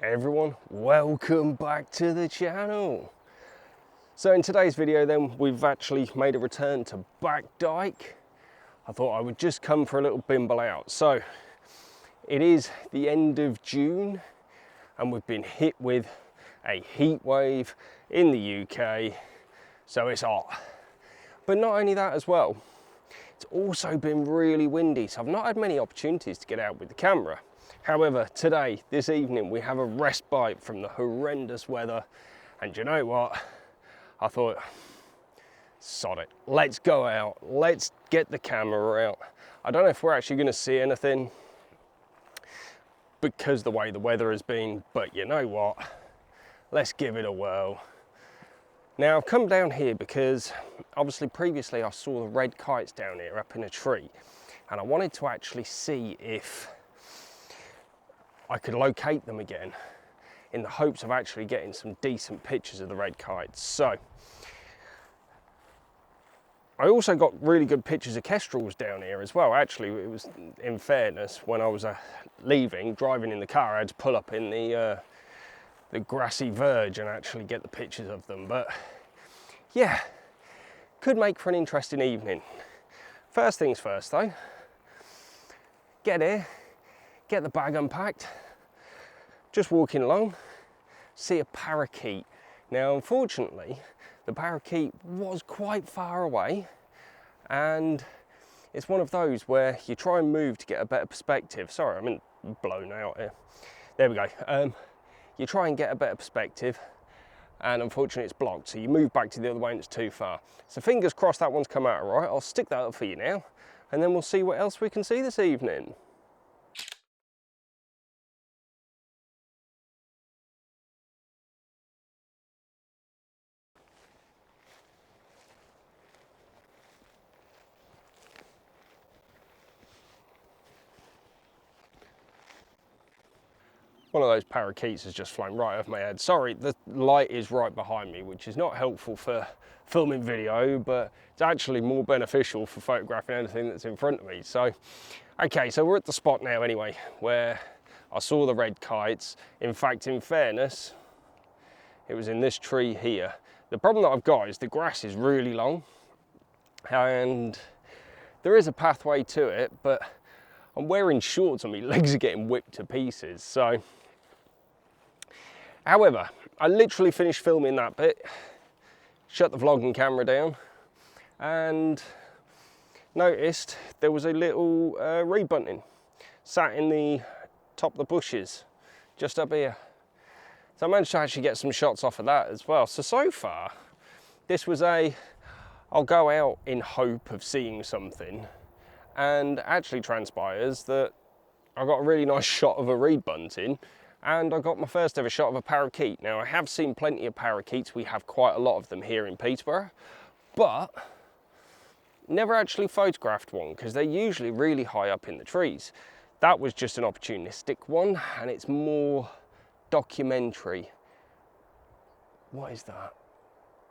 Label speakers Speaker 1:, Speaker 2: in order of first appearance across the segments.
Speaker 1: Hey everyone, welcome back to the channel. So in today's video then, we've actually made a return to Back Dyke. I thought I would just come for a little bimble out. So it is the end of June and we've been hit with a heat wave in the UK, so it's hot. But not only that as well, it's also been really windy, so I've not had many opportunities to get out with the camera. However, today, this evening, we have a respite from the horrendous weather. And you know what? I thought, sod it, let's go out, let's get the camera out. I don't know if we're actually gonna see anything because the way the weather has been, but you know what? Let's give it a whirl. Now, I've come down here because obviously previously I saw the red kites down here up in a tree, and I wanted to actually see if I could locate them again in the hopes of actually getting some decent pictures of the red kites. So I also got really good pictures of kestrels down here as well. Actually, it was, in fairness, when I was leaving, driving in the car, I had to pull up in the grassy verge and actually get the pictures of them. But yeah, could make for an interesting evening. First things first though, get here, get the bag unpacked, just walking along, see a parakeet. Now, unfortunately, the parakeet was quite far away, and it's one of those where you try and move to get a better perspective. Sorry, I'm blown out here. There we go. You try and get a better perspective, and unfortunately it's blocked, so you move back to the other way and it's too far. So fingers crossed that one's come out all right. I'll stick that up for you now, and then we'll see what else we can see this evening. One of those parakeets has just flown right over my head. Sorry, the light is right behind me, which is not helpful for filming video, but it's actually more beneficial for photographing anything that's in front of me. So, okay, so we're at the spot now anyway, where I saw the red kites. In fact, in fairness, it was in this tree here. The problem that I've got is the grass is really long, and there is a pathway to it, but I'm wearing shorts and my legs are getting whipped to pieces. So, however, I literally finished filming that bit, shut the vlogging camera down, and noticed there was a little reed bunting sat in the top of the bushes just up here. So I managed to actually get some shots off of that as well. So far, this was I'll go out in hope of seeing something, and actually transpires that I got a really nice shot of a reed bunting, and I got my first ever shot of a parakeet. Now, I have seen plenty of parakeets. We have quite a lot of them here in Peterborough, but never actually photographed one because they're usually really high up in the trees. That was just an opportunistic one, and it's more documentary. What is that?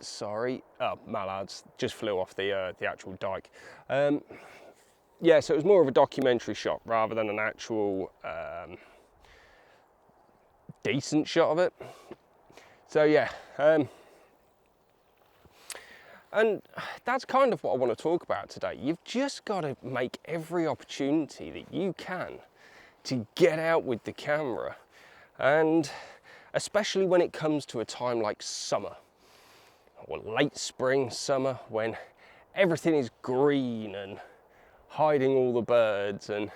Speaker 1: Sorry. Oh, mallards just flew off the actual dike. Yeah, so it was more of a documentary shot rather than an actual decent shot of it. So yeah, and that's kind of what I want to talk about today. You've just got to make every opportunity that you can to get out with the camera, and especially when it comes to a time like summer or late spring, summer, when everything is green and hiding all the birds, and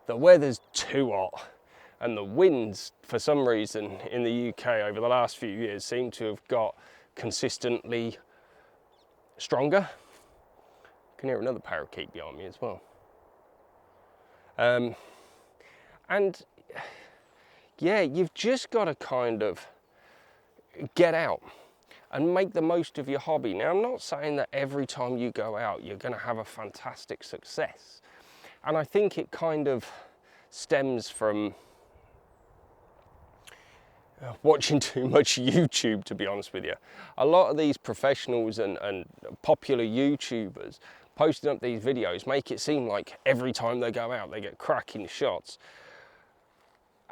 Speaker 1: the weather's too hot, and the winds, for some reason, in the UK over the last few years seem to have got consistently stronger. I can hear another parakeet behind me as well. And yeah, you've just got to kind of get out and make the most of your hobby. Now, I'm not saying that every time you go out you're going to have a fantastic success, and I think it kind of stems from watching too much YouTube, to be honest with you. A lot of these professionals and popular YouTubers posting up these videos make it seem like every time they go out they get cracking shots.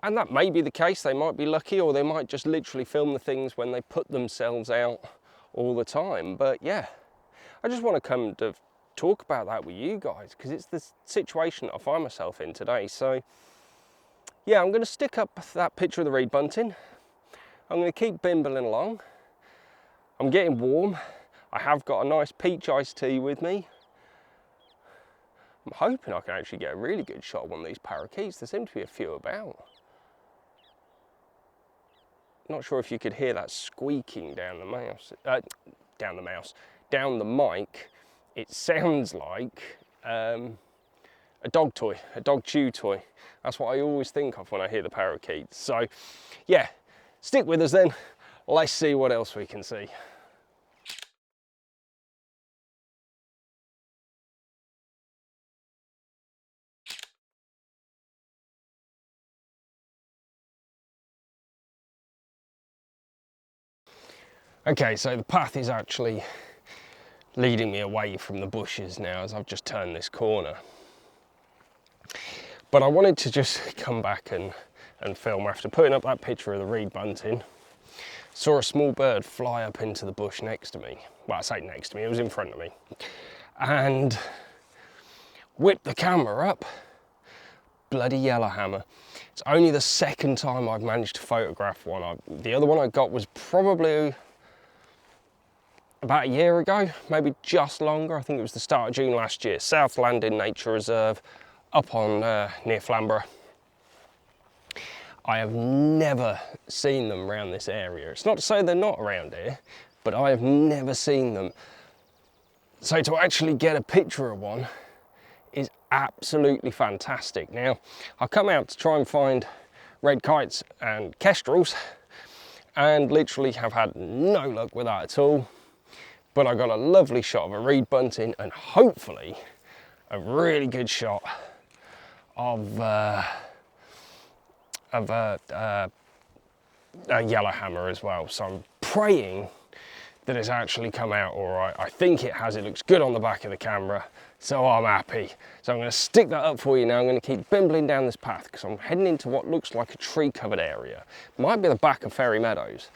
Speaker 1: And that may be the case, they might be lucky, or they might just literally film the things when they put themselves out all the time. But yeah, I just want to come to talk about that with you guys, because it's the situation that I find myself in today. So yeah, I'm going to stick up that picture of the reed bunting. I'm going to keep bimbling along. I'm getting warm. I have got a nice peach iced tea with me. I'm hoping I can actually get a really good shot of one of these parakeets. There seem to be a few about. Not sure if you could hear that squeaking down the mic. It sounds like a dog toy, a dog chew toy. That's what I always think of when I hear the parakeets. So yeah, stick with us then. Let's see what else we can see. Okay, so the path is actually leading me away from the bushes now as I've just turned this corner. But I wanted to just come back and film after putting up that picture of the reed bunting. Saw a small bird fly up into the bush next to me. Well, I say next to me, it was in front of me. And whipped the camera up. Bloody yellowhammer. It's only the second time I've managed to photograph one. The other one I got was probably about a year ago, maybe just longer. I think it was the start of June last year. South Landing Nature Reserve up on near Flamborough. I have never seen them around this area. It's not to say they're not around here, but I have never seen them. So to actually get a picture of one is absolutely fantastic. Now, I come out to try and find red kites and kestrels and literally have had no luck with that at all. But I got a lovely shot of a reed bunting and hopefully a really good shot of a yellowhammer as well. So I'm praying that it's actually come out all right. I think it has. It looks good on the back of the camera, so I'm happy. So I'm going to stick that up for you now. I'm going to keep bimbling down this path because I'm heading into what looks like a tree-covered area. Might be the back of Fairy Meadows.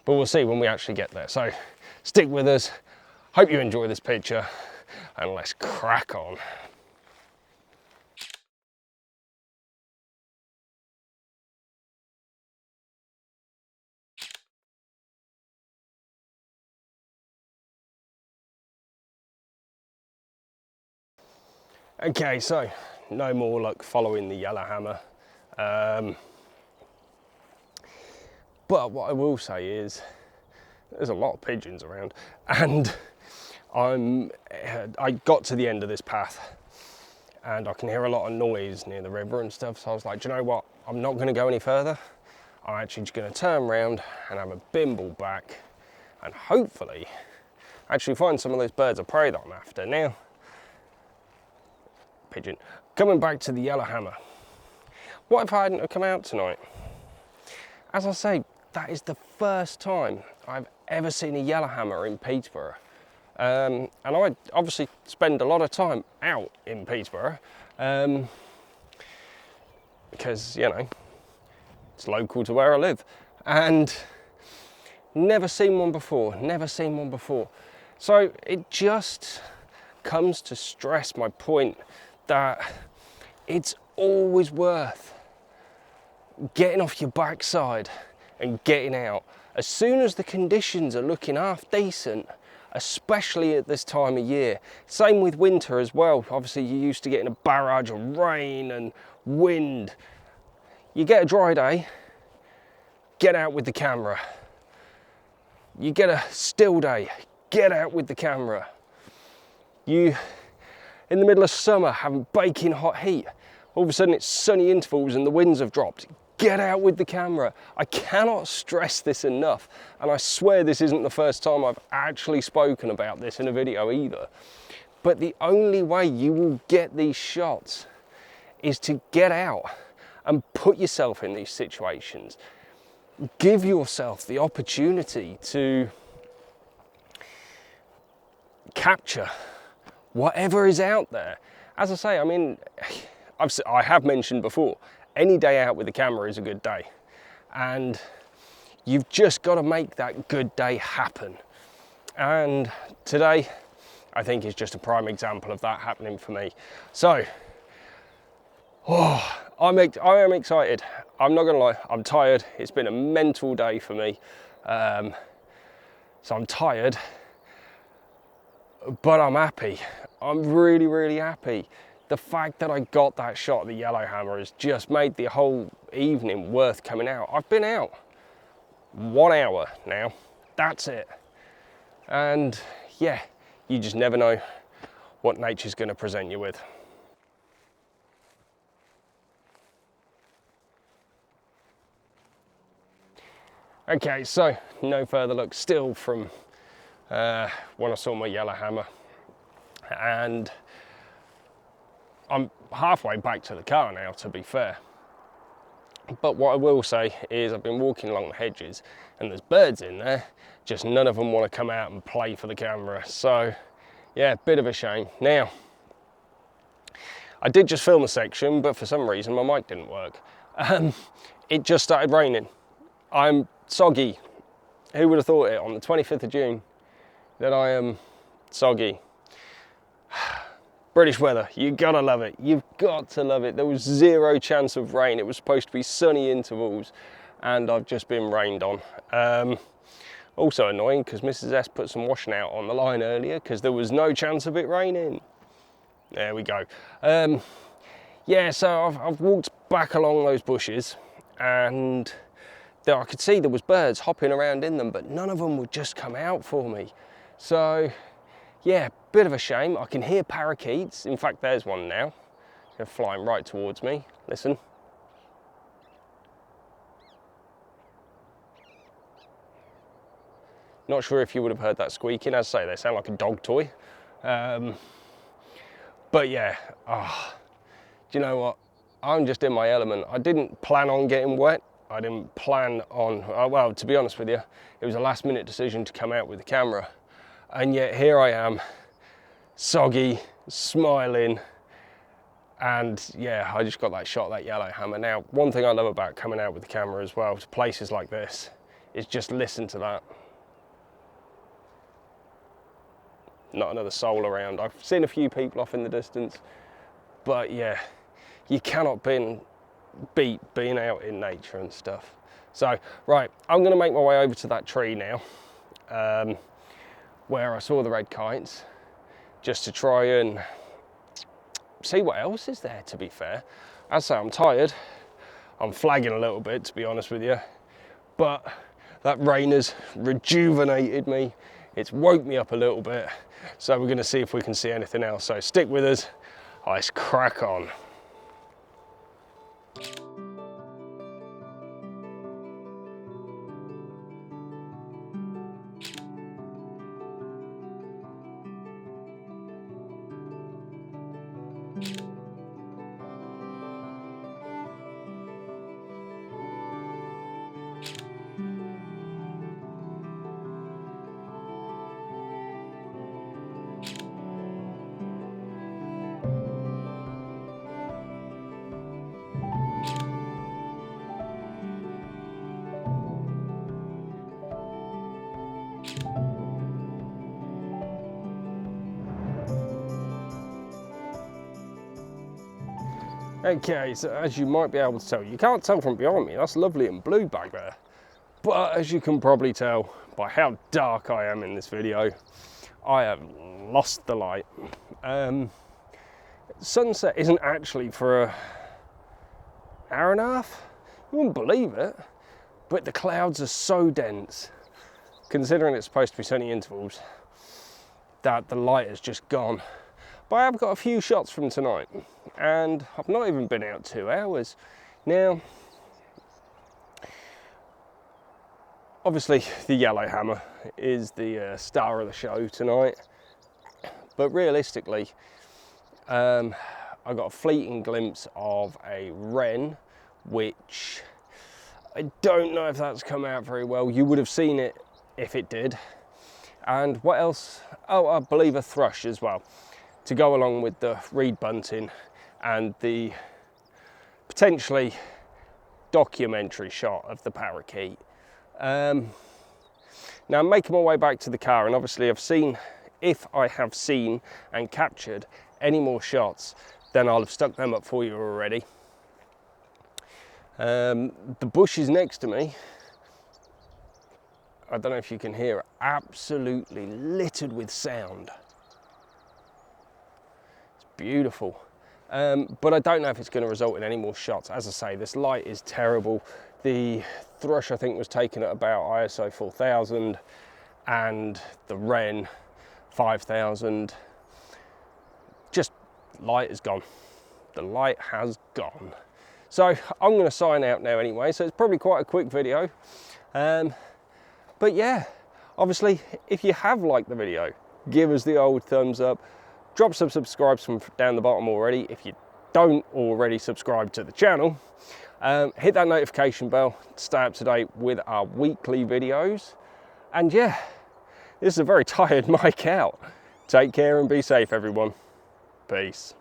Speaker 1: But we'll see when we actually get there. So stick with us. Hope you enjoy this picture and let's crack on. Okay, so no more luck following the yellowhammer. But what I will say is there's a lot of pigeons around, and I got to the end of this path and I can hear a lot of noise near the river and stuff, so I was like, do you know what, I'm not going to go any further. I'm actually just going to turn around and have a bimble back and hopefully actually find some of those birds of prey that I'm after. Now, pigeon, coming back to the yellowhammer, what if I hadn't have come out tonight? As I say, that is the first time I've ever seen a yellowhammer in Peterborough. And I obviously spend a lot of time out in Peterborough because, you know, it's local to where I live. And never seen one before, never seen one before. So it just comes to stress my point that it's always worth getting off your backside and getting out. As soon as the conditions are looking half decent, especially at this time of year. Same with winter as well. Obviously you're used to getting a barrage of rain and wind. You get a dry day, get out with the camera. You get a still day, get out with the camera. You, in the middle of summer, having baking hot heat, all of a sudden it's sunny intervals and the winds have dropped. Get out with the camera. I cannot stress this enough, and I swear this isn't the first time I've actually spoken about this in a video either. But the only way you will get these shots is to get out and put yourself in these situations. Give yourself the opportunity to capture whatever is out there. As I say, I mean, I have mentioned before, Any day out with the camera is a good day. And you've just got to make that good day happen. And today, I think, is just a prime example of that happening for me. So, I am excited. I'm not gonna lie, I'm tired. It's been a mental day for me. So I'm tired, but I'm happy. I'm really, really happy. The fact that I got that shot of the Yellowhammer has just made the whole evening worth coming out. I've been out 1 hour now, that's it. And yeah, you just never know what nature's gonna present you with. Okay, so no further look, still from when I saw my Yellowhammer, and I'm halfway back to the car now, to be fair. But what I will say is I've been walking along the hedges and there's birds in there, just none of them want to come out and play for the camera. So yeah, bit of a shame. Now, I did just film a section, but for some reason my mic didn't work. It just started raining. I'm soggy. Who would have thought it on the 25th of June that I am soggy? British weather, you gotta love it. You've got to love it. There was 0 chance of rain. It was supposed to be sunny intervals and I've just been rained on. Also annoying because Mrs. S put some washing out on the line earlier because there was no chance of it raining. There we go. Yeah, so I've walked back along those bushes and I could see there was birds hopping around in them, but none of them would just come out for me. So yeah, bit of a shame. I can hear parakeets. In fact, there's one now. They're flying right towards me. Listen. Not sure if you would have heard that squeaking. As I say, they sound like a dog toy. But yeah, do you know what? I'm just in my element. I didn't plan on getting wet. I didn't plan on, well, to be honest with you, it was a last minute decision to come out with the camera. And yet here I am, soggy, smiling, and yeah, I just got that shot of that Yellowhammer. Now, one thing I love about coming out with the camera as well to places like this is just listen to that. Not another soul around. I've seen a few people off in the distance, but yeah, you cannot beat being out in nature and stuff. So, right, I'm gonna make my way over to that tree now, where I saw the red kites, just to try and see what else is there, to be fair. As I say, I'm tired. I'm flagging a little bit, to be honest with you, but that rain has rejuvenated me. It's woke me up a little bit. So we're gonna see if we can see anything else. So stick with us, let's crack on. Okay, so as you might be able to tell, you can't tell from behind me, that's lovely and blue back there. But as you can probably tell by how dark I am in this video, I have lost the light. Sunset isn't actually for an hour and a half. You wouldn't believe it, but the clouds are so dense, considering it's supposed to be sunny intervals, that the light has just gone. But I have got a few shots from tonight, and I've not even been out 2 hours. Now, obviously the Yellowhammer is the star of the show tonight, but realistically, I got a fleeting glimpse of a wren, which I don't know if that's come out very well. You would have seen it if it did. And what else? Oh, I believe a thrush as well, to go along with the reed bunting and the potentially documentary shot of the parakeet. Now I'm making my way back to the car, and obviously if I have seen and captured any more shots, then I'll have stuck them up for you already. The bushes next to me, I don't know if you can hear it, absolutely littered with sound. It's beautiful. But I don't know if it's going to result in any more shots. As I say, this light is terrible. The thrush I think was taken at about ISO 4000 and the wren 5000. Just light is gone. The light has gone. So I'm going to sign out now anyway, so it's probably quite a quick video. But yeah, obviously if you have liked the video, give us the old thumbs up. Drop some subscribes from down the bottom already if you don't already subscribe to the channel. Hit that notification bell to stay up to date with our weekly videos. And yeah, this is a very tired Mike out. Take care and be safe, everyone. Peace.